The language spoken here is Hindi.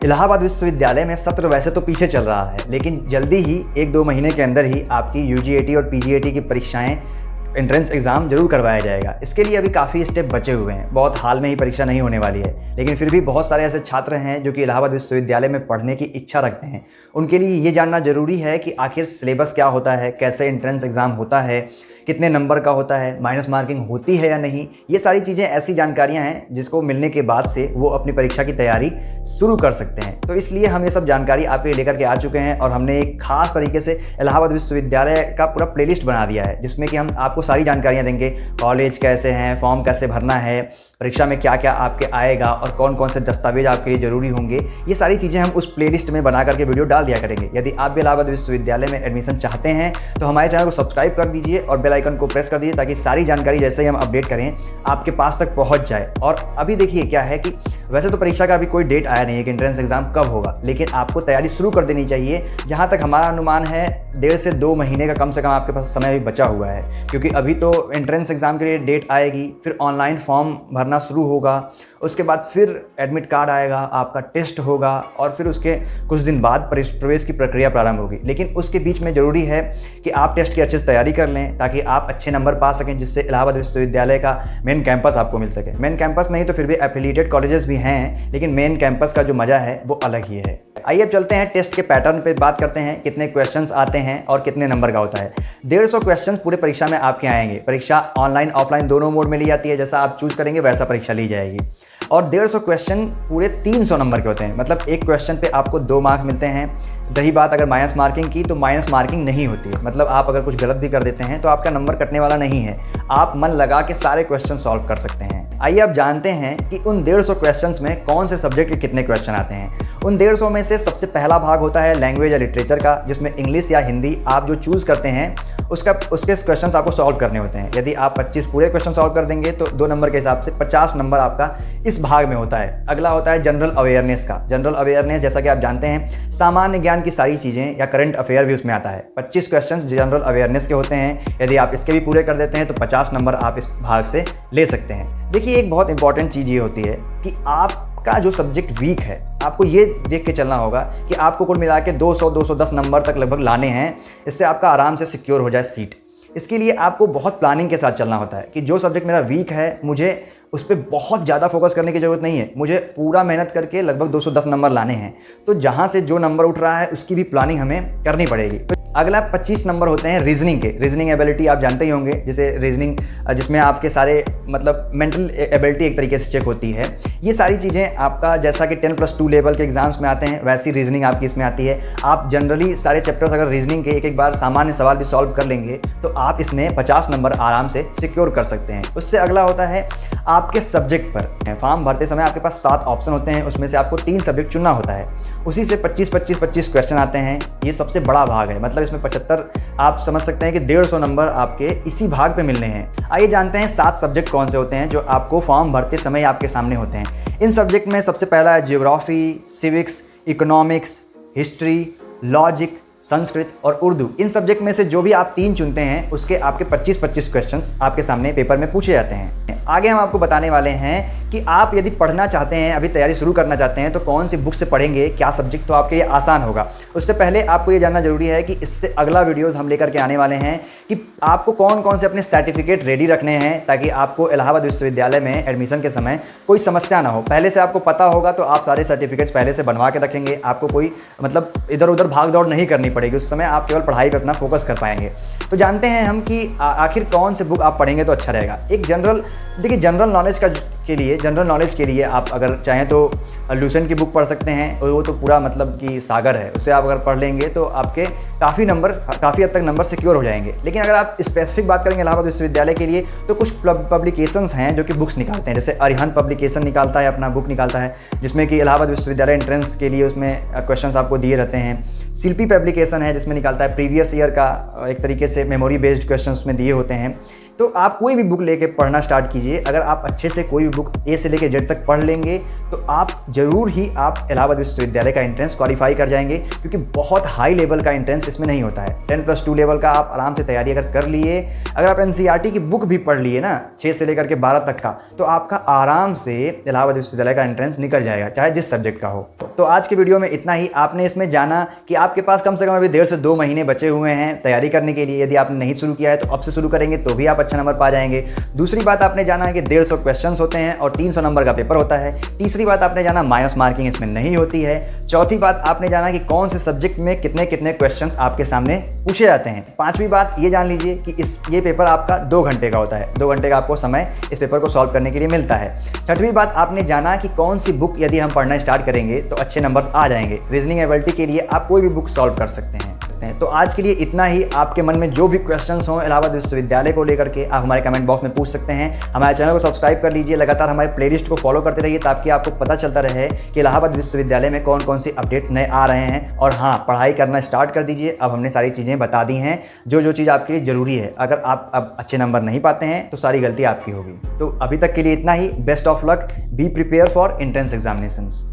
इलाहाबाद विश्वविद्यालय में सत्र वैसे तो पीछे चल रहा है, लेकिन जल्दी ही 1-2 महीने के अंदर ही आपकी यूजीएटी और पीजीएटी की परीक्षाएं एंट्रेंस एग्ज़ाम जरूर करवाया जाएगा। इसके लिए अभी काफ़ी स्टेप बचे हुए हैं, बहुत हाल में ही परीक्षा नहीं होने वाली है, लेकिन फिर भी बहुत सारे ऐसे छात्र हैं जो कि इलाहाबाद विश्वविद्यालय में पढ़ने की इच्छा रखते हैं। उनके लिए ये जानना ज़रूरी है कि आखिर सिलेबस क्या होता है, कैसे एंट्रेंस एग्ज़ाम होता है, कितने नंबर का होता है, माइनस मार्किंग होती है या नहीं। ये सारी चीज़ें ऐसी जानकारियां हैं जिसको मिलने के बाद से वो अपनी परीक्षा की तैयारी शुरू कर सकते हैं। तो इसलिए हम ये सब जानकारी आपके लिए लेकर के आ चुके हैं और हमने एक खास तरीके से इलाहाबाद विश्वविद्यालय का पूरा प्लेलिस्ट बना दिया है, जिसमें कि हम आपको सारी जानकारियाँ देंगे। कॉलेज कैसे हैं, फॉर्म कैसे भरना है, परीक्षा में क्या क्या आपके आएगा और कौन कौन से दस्तावेज आपके लिए ज़रूरी होंगे, ये सारी चीज़ें हम उस प्लेलिस्ट में बना करके वीडियो डाल दिया करेंगे। यदि आप भी इलाहाबाद विश्वविद्यालय में एडमिशन चाहते हैं तो हमारे चैनल को सब्सक्राइब कर दीजिए और बेल आइकन को प्रेस कर दीजिए, ताकि सारी जानकारी जैसे ही हम अपडेट करें आपके पास तक पहुँच जाए। और अभी देखिए क्या है कि वैसे तो परीक्षा का अभी कोई डेट आया नहीं है कि एंट्रेंस एग्जाम कब होगा, लेकिन आपको तैयारी शुरू कर देनी चाहिए। जहाँ तक हमारा अनुमान है 1.5 से 2 महीने का कम से कम आपके पास समय भी बचा हुआ है, क्योंकि अभी तो एंट्रेंस एग्जाम के लिए डेट आएगी, फिर ऑनलाइन फॉर्म भरना शुरू होगा, उसके बाद फिर एडमिट कार्ड आएगा, आपका टेस्ट होगा और फिर उसके कुछ दिन बाद प्रवेश की प्रक्रिया प्रारंभ होगी। लेकिन उसके बीच में ज़रूरी है कि आप टेस्ट की अच्छे से तैयारी कर लें, ताकि आप अच्छे नंबर पा सकें, जिससे इलाहाबाद विश्वविद्यालय का मेन कैंपस आपको मिल सके। मेन कैंपस नहीं तो फिर भी एफिलिएटेड कॉलेजेस भी हैं, लेकिन मेन कैंपस का जो मज़ा है वो अलग ही है। आइए अब चलते हैं टेस्ट के पैटर्न पे बात करते हैं, कितने क्वेश्चंस आते हैं और कितने नंबर का होता है। 150 क्वेश्चंस पूरे परीक्षा में आपके आएंगे। परीक्षा ऑनलाइन ऑफलाइन दोनों मोड में ली जाती है, जैसा आप चूज़ करेंगे वैसा परीक्षा ली जाएगी। और 150 क्वेश्चन पूरे 300 नंबर के होते हैं, मतलब एक क्वेश्चन पे आपको 2 मार्क्स मिलते हैं। रही बात अगर माइनस मार्किंग की, तो माइनस मार्किंग नहीं होती है, मतलब आप अगर कुछ गलत भी कर देते हैं तो आपका नंबर कटने वाला नहीं है। आप मन लगा के सारे क्वेश्चन सॉल्व कर सकते हैं। आइए अब जानते हैं कि उन 150 क्वेश्चंस में कौन से सब्जेक्ट के कितने क्वेश्चन आते हैं। उन 150 में से सबसे पहला भाग होता है लैंग्वेज या लिटरेचर का, जिसमें इंग्लिश या हिंदी आप जो चूज़ करते हैं उसके क्वेश्चंस आपको सॉल्व करने होते हैं। यदि आप 25 पूरे क्वेश्चन सॉल्व कर देंगे तो 2 नंबर के हिसाब से 50 नंबर आपका इस भाग में होता है। अगला होता है जनरल अवेयरनेस का। जनरल अवेयरनेस जैसा कि आप जानते हैं, सामान्य ज्ञान की सारी चीज़ें या करंट अफेयर भी उसमें आता है। 25 क्वेश्चंस जनरल अवेयरनेस के होते हैं। यदि आप इसके भी पूरे कर देते हैं तो 50 नंबर आप इस भाग से ले सकते हैं। देखिए, एक बहुत इंपॉर्टेंट चीज़ ये होती है कि आपका जो सब्जेक्ट वीक है, आपको ये देख के चलना होगा कि आपको कुल मिला के 200-210 नंबर तक लगभग लाने हैं, इससे आपका आराम से सिक्योर हो जाए सीट। इसके लिए आपको बहुत प्लानिंग के साथ चलना होता है कि जो सब्जेक्ट मेरा वीक है, मुझे उस पर बहुत ज़्यादा फोकस करने की ज़रूरत नहीं है, मुझे पूरा मेहनत करके लगभग 210 नंबर लाने हैं। तो जहाँ से जो नंबर उठ रहा है उसकी भी प्लानिंग हमें करनी पड़ेगी। तो अगला 25 नंबर होते हैं रीजनिंग के। रीजनिंग एबिलिटी आप जानते ही होंगे, जैसे रीजनिंग जिसमें आपके सारे मतलब मेंटल एबिलिटी एक तरीके से चेक होती है। ये सारी चीज़ें आपका जैसा कि 10+2 लेवल के एग्जाम्स में आते हैं, वैसी रीजनिंग आपकी इसमें आती है। आप जनरली सारे चैप्टर्स अगर रीजनिंग के एक बार सामान्य सवाल भी सॉल्व कर लेंगे तो आप इसमें 50 नंबर आराम से सिक्योर कर सकते हैं। उससे अगला होता है आपके सब्जेक्ट पर। फॉर्म भरते समय आपके पास 7 ऑप्शन होते हैं, उसमें से आपको 3 सब्जेक्ट चुनना होता है। उसी से 25-25-25 क्वेश्चन आते हैं। ये सबसे बड़ा भाग है, मतलब इसमें 75 आप समझ सकते हैं कि 150 नंबर आपके इसी भाग पे मिलने हैं। आइए जानते हैं 7 सब्जेक्ट कौन से होते हैं जो आपको फॉर्म भरते समय आपके सामने होते हैं। इन सब्जेक्ट में सबसे पहला है geography, civics, economics, history, logic, Sanskrit और उर्दू। इन सब्जेक्ट में से जो भी आप 3 चुनते हैं उसके आपके 25-25 क्वेश्चंस आपके सामने पेपर में पूछे जाते हैं। आगे हम आपको बताने वाले हैं कि आप यदि पढ़ना चाहते हैं, अभी तैयारी शुरू करना चाहते हैं, तो कौन सी बुक से पढ़ेंगे, क्या सब्जेक्ट, तो आपके लिए आसान होगा। उससे पहले आपको ये जानना जरूरी है कि इससे अगला वीडियोज़ हम लेकर के आने वाले हैं कि आपको कौन कौन से अपने सर्टिफिकेट रेडी रखने हैं, ताकि आपको इलाहाबाद विश्वविद्यालय में एडमिशन के समय कोई समस्या ना हो। पहले से आपको पता होगा तो आप सारे सर्टिफिकेट्स पहले से बनवा के रखेंगे, आपको कोई मतलब इधर उधर भाग दौड़ नहीं करनी पड़ेगी। उस समय आप केवल पढ़ाई पर अपना फोकस कर पाएंगे। तो जानते हैं हम कि आखिर कौन से बुक आप पढ़ेंगे तो अच्छा रहेगा। एक जनरल नॉलेज के लिए आप अगर चाहें तो लूसेंट की बुक पढ़ सकते हैं, और वो तो पूरा मतलब कि सागर है, उसे आप अगर पढ़ लेंगे तो आपके काफ़ी हद तक नंबर सिक्योर हो जाएंगे। लेकिन अगर आप स्पेसिफिक बात करेंगे इलाहाबाद विश्वविद्यालय के लिए, तो कुछ पब्लिकेशंस हैं जो कि बुक्स निकालते हैं। जैसे अरिहंत पब्लिकेशन निकालता है, अपना बुक निकालता है, जिसमें कि इलाहाबाद विश्वविद्यालय एंट्रेंस के लिए उसमें क्वेश्चंस आपको दिए रहते हैं। शिल्पी पब्लिकेशन है जिसमें निकालता है प्रीवियस ईयर का एक तरीके से मेमोरी बेस्ड क्वेश्चन उसमें दिए होते हैं। तो आप कोई भी बुक लेके पढ़ना स्टार्ट कीजिए। अगर आप अच्छे से कोई भी बुक ए से लेकर जेड तक पढ़ लेंगे तो आप ज़रूर ही आप इलाहाबाद विश्वविद्यालय का एंट्रेंस क्वालिफाई कर जाएंगे, क्योंकि बहुत हाई लेवल का एंट्रेंस इसमें नहीं होता है। 10+2 लेवल का आप आराम से तैयारी अगर कर लिए, अगर आप एनसीईआरटी की बुक भी पढ़ लिए ना 6 से लेकर के 12 तक का, तो आपका आराम से इलाहाबाद विश्वविद्यालय का एंट्रेंस निकल जाएगा, चाहे जिस सब्जेक्ट का हो। तो आज के वीडियो में इतना ही। आपने इसमें जाना कि आपके पास कम से कम अभी 1.5 से 2 महीने बचे हुए हैं तैयारी करने के लिए। यदि आपने नहीं शुरू किया है तो अब से शुरू करेंगे तो भी आप अच्छा नंबर पा जाएंगे। दूसरी बात आपने जाना है कि 150 क्वेश्चंस होते हैं और 300 नंबर का पेपर होता है। तीसरी बात आपने जाना माइनस मार्किंग इसमें नहीं होती है। चौथी बात आपने जाना कि कौन से सब्जेक्ट में कितने कितने क्वेश्चंस आपके सामने पूछे जाते हैं। पांचवी बात ये जान लीजिए कि ये पेपर आपका 2 घंटे का होता है। 2 घंटे का आपको समय इस पेपर को सॉल्व करने के लिए मिलता है। छठवीं बात आपने जाना कि कौन सी बुक यदि हम पढ़ना स्टार्ट करेंगे तो अच्छे नंबर्स आ जाएंगे। रीजनिंग एबिलिटी के लिए आप कोई भी बुक सॉल्व कर सकते हैं। तो आज के लिए इतना ही। आपके मन में जो भी क्वेश्चंस हों इलाहाबाद विश्वविद्यालय को लेकर के, आप हमारे कमेंट बॉक्स में पूछ सकते हैं। हमारे चैनल को सब्सक्राइब कर लीजिए, लगातार हमारे प्लेलिस्ट को फॉलो करते रहिए ताकि आपको पता चलता रहे कि इलाहाबाद विश्वविद्यालय में कौन कौन सी अपडेट नए आ रहे हैं। और हाँ, पढ़ाई करना स्टार्ट कर दीजिए। अब हमने सारी चीज़ें बता दी हैं जो चीज़ आपके लिए ज़रूरी है। अगर आप अब अच्छे नंबर नहीं पाते हैं तो सारी गलती आपकी होगी। तो अभी तक के लिए इतना ही। Best of luck. Be prepare for entrance examinations.